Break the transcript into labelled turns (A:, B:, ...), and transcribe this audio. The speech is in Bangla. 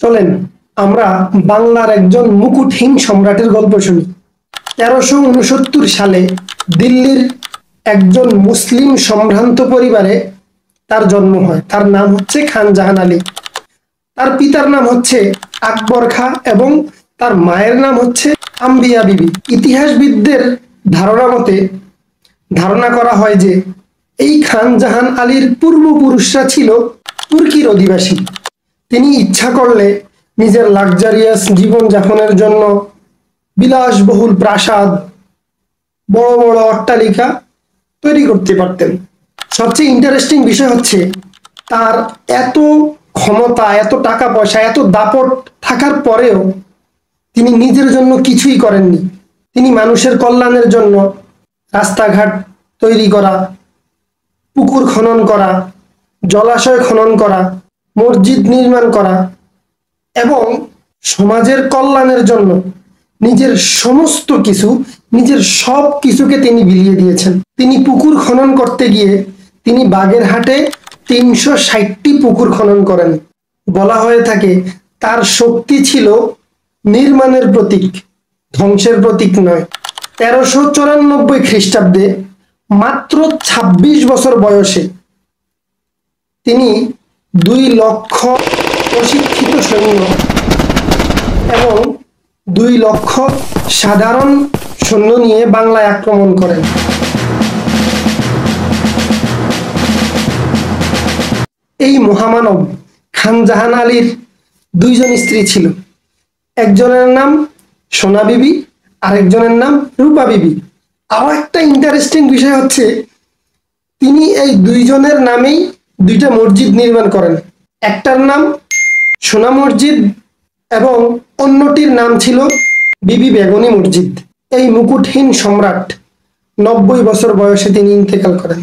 A: চলেন আমরা বাংলার একজন মুকুটহীন সম্রাটের গল্প শুনি। 1369 সালে দিল্লির একজন মুসলিম সম্ভ্রান্ত পরিবারে তার জন্ম হয়। তার নাম হচ্ছে খান জাহান আলী। তার পিতার নাম হচ্ছে আকবর খাঁ এবং তার মায়ের নাম হচ্ছে আম্বিয়া বিবি। ইতিহাসবিদদের ধারণা মতে ধারণা করা হয় যে এই খান জাহান আলীর পূর্বপুরুষরা ছিল তুর্কির অধিবাসী। তিনি ইচ্ছা করলে নিজের লাক্সারিয়াস জীবনযাপনের জন্য বিলাসবহুল প্রাসাদ, বড় বড় অট্টালিকা তৈরি করতে পারতেন। সবচেয়ে ইন্টারেস্টিং বিষয় হচ্ছে তার এত ক্ষমতা, এত টাকা পয়সা, এত দাপট থাকার পরেও তিনি নিজের জন্য কিছুই করেননি। তিনি মানুষের কল্যাণের জন্য রাস্তাঘাট তৈরি করা, পুকুর খনন করা, জলাশয় খনন করা, মসজিদ নির্মাণ করা এবং সমাজের কল্যাণের জন্য নিজের সমস্ত কিছু, নিজের সব কিছুকে তিনি বিলিয়ে দিয়েছেন। তিনি পুকুর খনন করতে গিয়ে তিনি বাগেরহাটে 360টি পুকুর খনন করেন। বলা হয়ে থাকে তার শক্তি ছিল নির্মাণের প্রতীক, ধ্বংসের প্রতীক নয়। 1394 খ্রিস্টাব্দে মাত্র 26 বছর বয়সে তিনি 2 লক্ষ প্রশিক্ষিত সৈন্য এবং 2 লক্ষ সাধারণ সৈন্য নিয়ে বাংলায় আক্রমণ করেন। এই মহামানব খান জাহান আলীর 2 জন স্ত্রী ছিল। একজনের নাম সোনা বিবি, আরেকজনের নাম রূপা বিবি। আরো একটা ইন্টারেস্টিং বিষয় হচ্ছে তিনি এই 2 জনের নামেই 2টা মসজিদ নির্মাণ করেন। একটার নাম সোনা মসজিদ এবং অন্যটির নাম ছিল বিবি বেগনি মসজিদ। এই মুকুটহীন সম্রাট 90 বছর বয়সে তিনি ইন্তেকাল করেন।